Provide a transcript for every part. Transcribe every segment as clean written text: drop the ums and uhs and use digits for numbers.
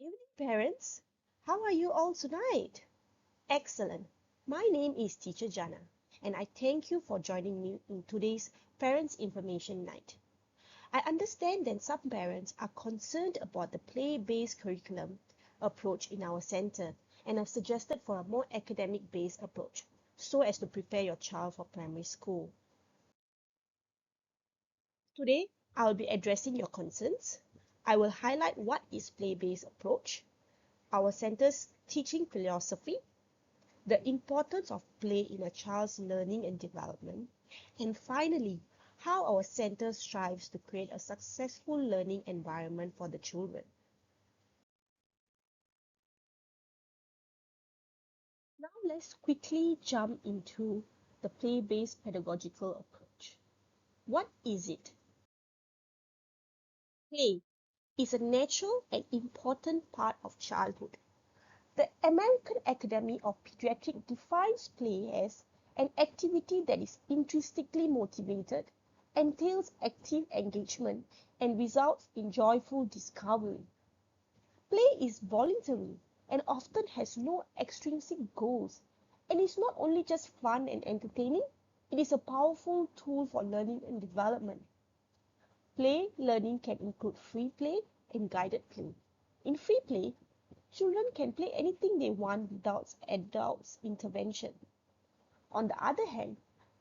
Evening, parents. How are you all tonight? Excellent. My name is Teacher Jana, and I thank you for joining me in today's Parents Information Night. I understand that some parents are concerned about the play-based curriculum approach in our center and have suggested for a more academic-based approach so as to prepare your child for primary school. Today, I will be addressing your concerns. I will highlight what is play-based approach, our center's teaching philosophy, the importance of play in a child's learning and development, and finally, how our center strives to create a successful learning environment for the children. Now let's quickly jump into the play-based pedagogical approach. What is it? Play is a natural and important part of childhood. The American Academy of Pediatrics defines play as an activity that is intrinsically motivated, entails active engagement, and results in joyful discovery. Play is voluntary and often has no extrinsic goals, and is not only just fun and entertaining, it is a powerful tool for learning and development. Play learning can include free play and guided play. In free play, children can play anything they want without adults' intervention. On the other hand,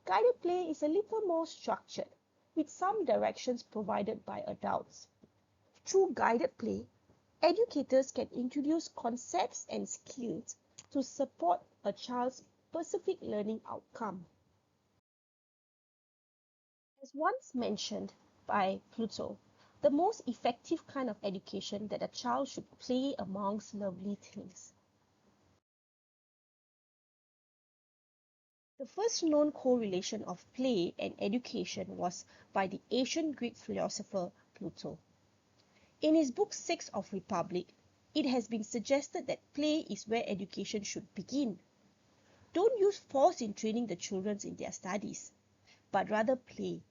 guided play is a little more structured, with some directions provided by adults. Through guided play, educators can introduce concepts and skills to support a child's specific learning outcome. As once mentioned by Pluto, the most effective kind of education that a child should play amongst lovely things. The first known correlation of play and education was by the ancient Greek philosopher Plato. In his book Six of Republic, it has been suggested that play is where education should begin. Don't use force in training the children in their studies, but rather play.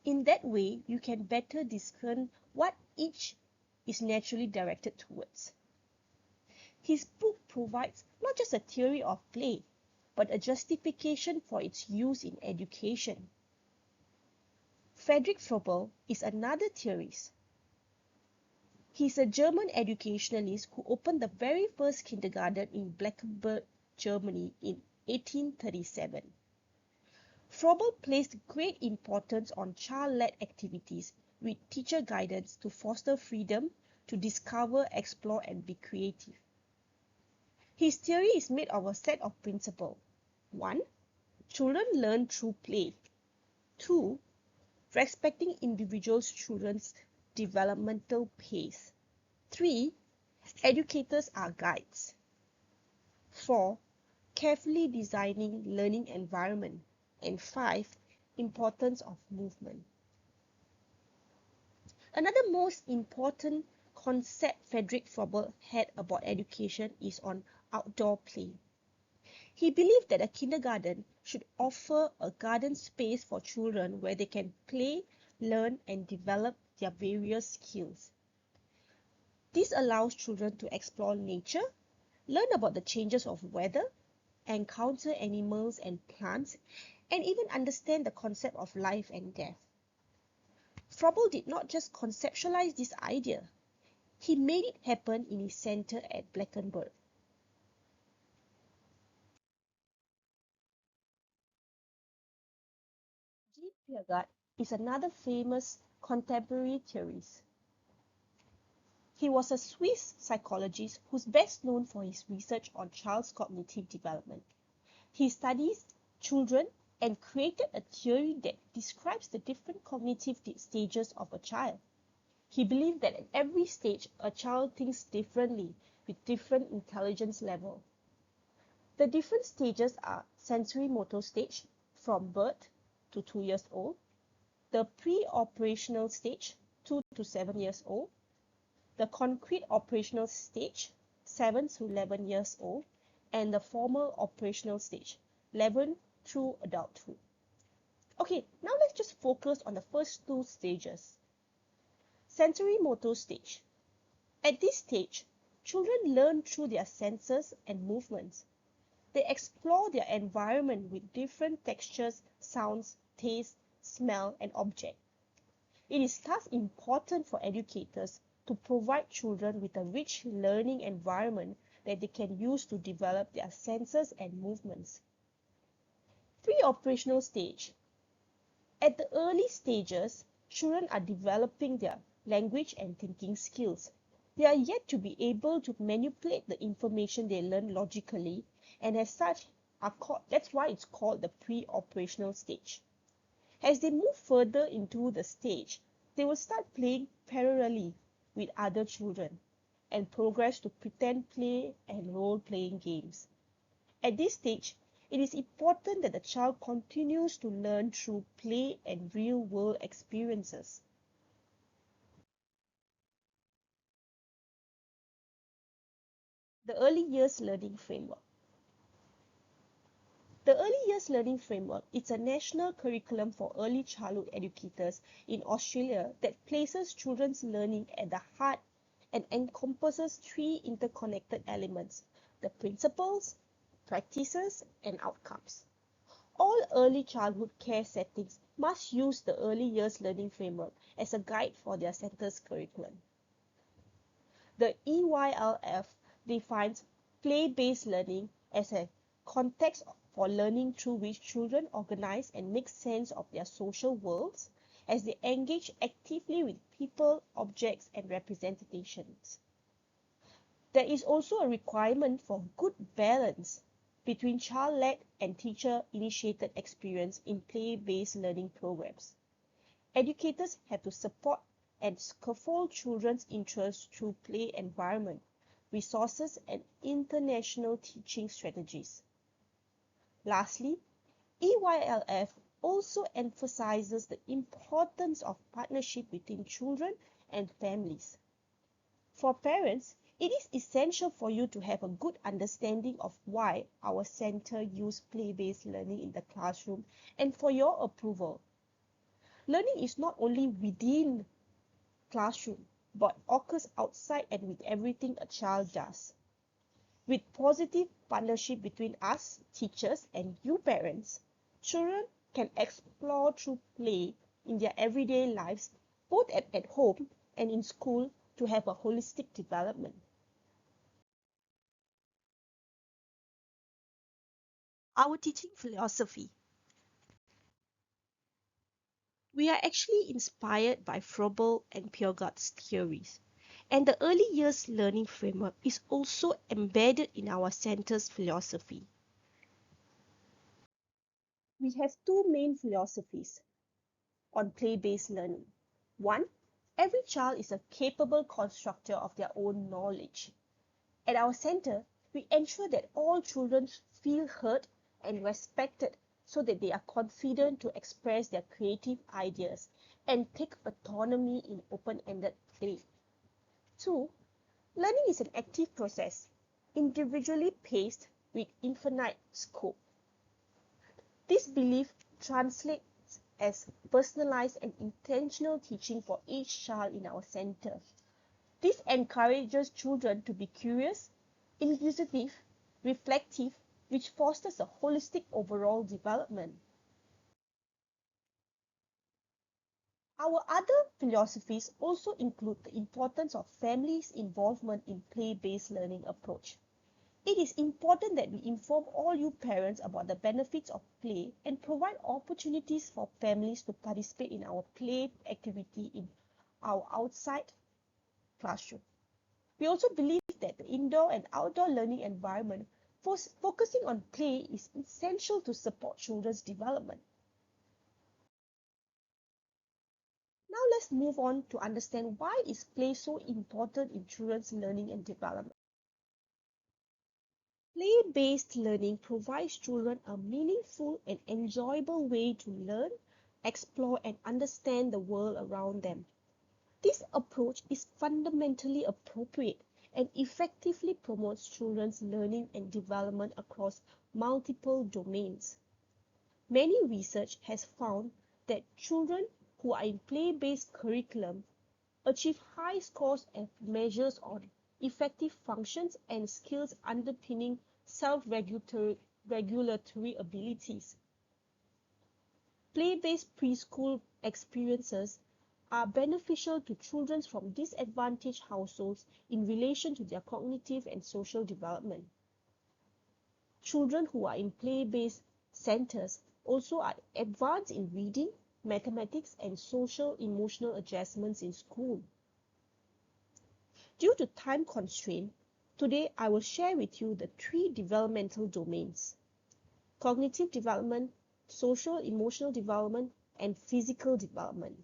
In that way, you can better discern what each is naturally directed towards. His book provides not just a theory of play, but a justification for its use in education. Friedrich Froebel is another theorist. He is a German educationalist who opened the very first kindergarten in Blankenburg, Germany in 1837. Froebel placed great importance on child-led activities with teacher guidance to foster freedom to discover, explore, and be creative. His theory is made of a set of principles. 1. Children learn through play. 2. Respecting individuals' children's developmental pace. 3. Educators are guides. 4. Carefully designing learning environment. And 5. Importance of movement. Another most important concept Friedrich Froebel had about education is on outdoor play. He believed that a kindergarten should offer a garden space for children where they can play, learn, and develop their various skills. This allows children to explore nature, learn about the changes of weather, encounter animals and plants, and even understand the concept of life and death. Froebel did not just conceptualize this idea, he made it happen in his center at Blankenburg. Jean Piaget is another famous contemporary theorist. He was a Swiss psychologist who's best known for his research on child's cognitive development. He studies children and created a theory that describes the different cognitive stages of a child. He believed that at every stage, a child thinks differently with different intelligence level. The different stages are sensory motor stage from birth to 2 years old, the pre-operational stage 2 to 7 years old, the concrete operational stage 7 to 11 years old, and the formal operational stage 11 through adulthood. Okay, now let's just focus on the first two stages. Sensory motor stage. At this stage, children learn through their senses and movements. They explore their environment with different textures, sounds, taste, smell, and objects. It is thus important for educators to provide children with a rich learning environment that they can use to develop their senses and movements. Pre-operational stage. At the early stages, children are developing their language and thinking skills. They are yet to be able to manipulate the information they learn logically, and as such, that's why it's called the pre-operational stage. As they move further into the stage, they will start playing parallelly with other children and progress to pretend play and role-playing games. At this stage, it is important that the child continues to learn through play and real-world experiences. The Early Years Learning Framework. The Early Years Learning Framework is a national curriculum for early childhood educators in Australia that places children's learning at the heart and encompasses three interconnected elements: the principles, practices, and outcomes. All early childhood care settings must use the Early Years Learning Framework as a guide for their center's curriculum. The EYLF defines play-based learning as a context for learning through which children organize and make sense of their social worlds as they engage actively with people, objects, and representations. There is also a requirement for good balance between child-led and teacher-initiated experience in play-based learning programs. Educators have to support and scaffold children's interests through play environment, resources, and international teaching strategies. Lastly, EYLF also emphasizes the importance of partnership between children and families. For parents, it is essential for you to have a good understanding of why our center uses play-based learning in the classroom and for your approval. Learning is not only within classroom, but occurs outside and with everything a child does. With positive partnership between us, teachers, and you parents, children can explore through play in their everyday lives, both at home and in school, to have a holistic development. Our teaching philosophy. We are actually inspired by Froebel and Purgart's theories, and the early years learning framework is also embedded in our center's philosophy. We have two main philosophies on play-based learning. One, every child is a capable constructor of their own knowledge. At our center, we ensure that all children feel heard and respected so that they are confident to express their creative ideas and take autonomy in open-ended play. Two, learning is an active process, individually paced with infinite scope. This belief translates as personalized and intentional teaching for each child in our center. This encourages children to be curious, inquisitive, reflective, which fosters a holistic overall development. Our other philosophies also include the importance of families' involvement in play-based learning approach. It is important that we inform all you parents about the benefits of play and provide opportunities for families to participate in our play activity in our outside classroom. We also believe that the indoor and outdoor learning environment focusing on play is essential to support children's development. Now let's move on to understand why is play so important in children's learning and development. Play-based learning provides children a meaningful and enjoyable way to learn, explore, and understand the world around them. This approach is fundamentally appropriate and effectively promotes children's learning and development across multiple domains. Many research has found that children who are in play-based curriculum achieve high scores and measures on effective functions, and skills underpinning self-regulatory abilities. Play-based preschool experiences are beneficial to children from disadvantaged households in relation to their cognitive and social development. Children who are in play-based centers also are advanced in reading, mathematics, and social emotional adjustments in school. Due to time constraint, today I will share with you the 3 developmental domains: cognitive development, social emotional development, and physical development.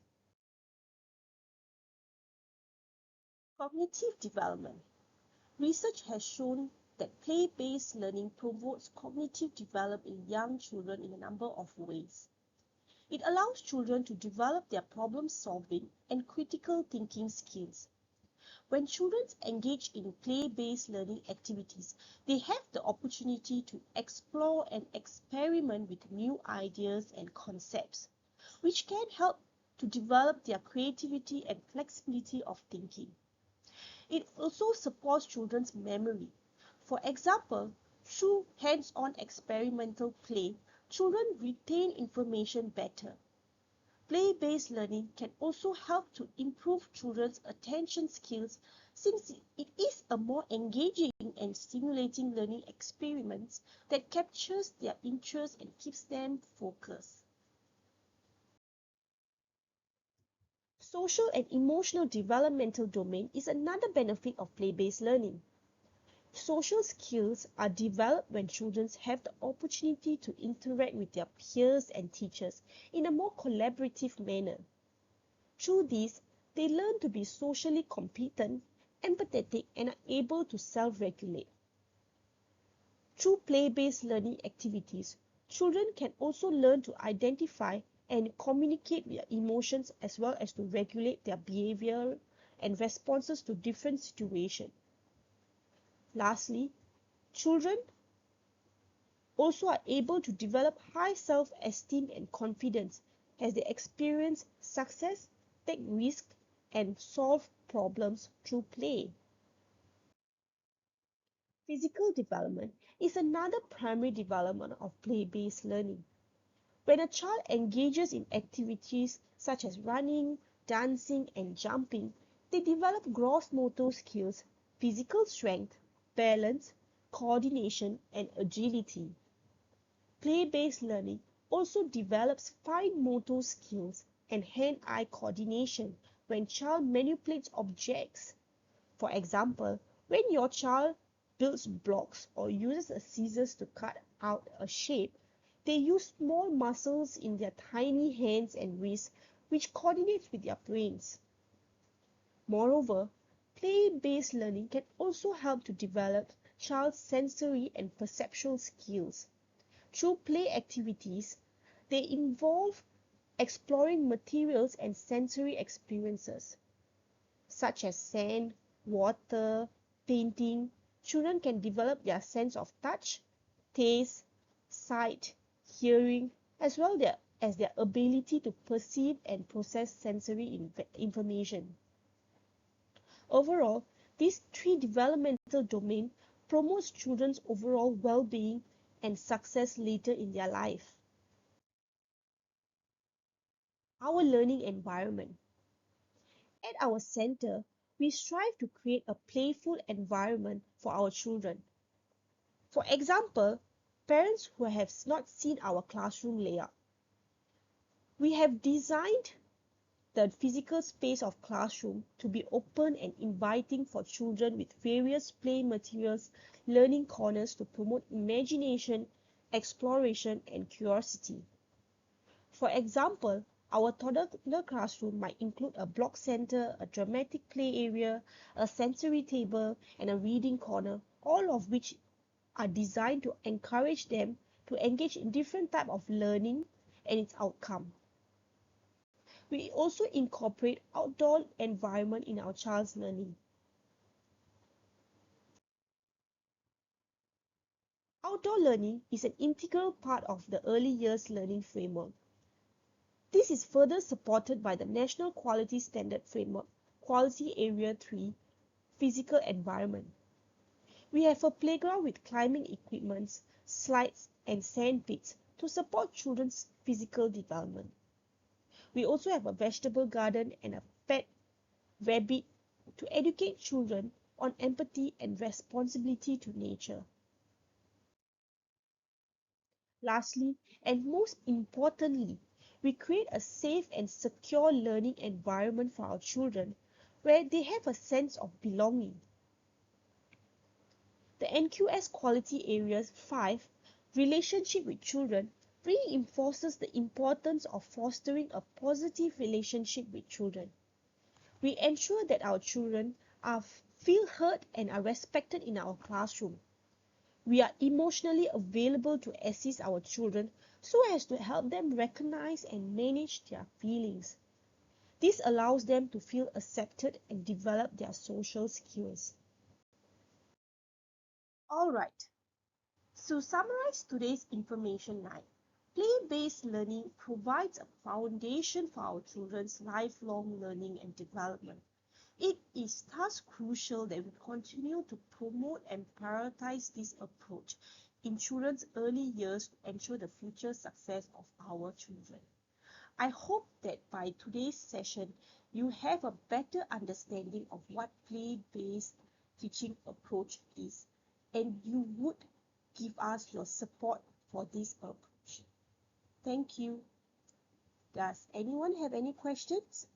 Cognitive development. Research has shown that play-based learning promotes cognitive development in young children in a number of ways. It allows children to develop their problem-solving and critical thinking skills. When children engage in play-based learning activities, they have the opportunity to explore and experiment with new ideas and concepts, which can help to develop their creativity and flexibility of thinking. It also supports children's memory. For example, through hands-on experimental play, children retain information better. Play-based learning can also help to improve children's attention skills since it is a more engaging and stimulating learning experience that captures their interest and keeps them focused. Social and emotional developmental domain is another benefit of play-based learning. Social skills are developed when children have the opportunity to interact with their peers and teachers in a more collaborative manner. Through this, they learn to be socially competent, empathetic, and are able to self-regulate. Through play-based learning activities, children can also learn to identify and communicate their emotions as well as to regulate their behavior and responses to different situations. Lastly, children also are able to develop high self-esteem and confidence as they experience success, take risks, and solve problems through play. Physical development is another primary development of play-based learning. When a child engages in activities such as running, dancing, and jumping, they develop gross motor skills, physical strength, balance, coordination, and agility. Play-based learning also develops fine motor skills and hand-eye coordination when child manipulates objects. For example, when your child builds blocks or uses a scissors to cut out a shape, they use small muscles in their tiny hands and wrists which coordinates with their brains. Moreover, play-based learning can also help to develop child's sensory and perceptual skills. Through play activities, they involve exploring materials and sensory experiences, such as sand, water, painting. Children can develop their sense of touch, taste, sight, hearing, as well as their ability to perceive and process sensory information. Overall, these 3 developmental domains promote children's overall well-being and success later in their life. Our learning environment. At our center, we strive to create a playful environment for our children. For example, parents who have not seen our classroom layout. We have designed the physical space of classroom to be open and inviting for children with various play materials, learning corners to promote imagination, exploration, and curiosity. For example, our toddler classroom might include a block center, a dramatic play area, a sensory table, and a reading corner, all of which are designed to encourage them to engage in different types of learning and its outcome. We also incorporate outdoor environment in our child's learning. Outdoor learning is an integral part of the early years learning framework. This is further supported by the National Quality Standard Framework, Quality Area 3, physical environment. We have a playground with climbing equipments, slides, and sand pits to support children's physical development. We also have a vegetable garden and a pet rabbit to educate children on empathy and responsibility to nature. Lastly, and most importantly, we create a safe and secure learning environment for our children where they have a sense of belonging. The NQS Quality Areas 5 relationship with children reinforces the importance of fostering a positive relationship with children. We ensure that our children feel heard and are respected in our classroom. We are emotionally available to assist our children so as to help them recognize and manage their feelings. This allows them to feel accepted and develop their social skills. Alright, to summarize today's information night, play-based learning provides a foundation for our children's lifelong learning and development. It is thus crucial that we continue to promote and prioritize this approach in children's early years to ensure the future success of our children. I hope that by today's session, you have a better understanding of what play-based teaching approach is, and you would give us your support for this approach. Thank you. Does anyone have any questions?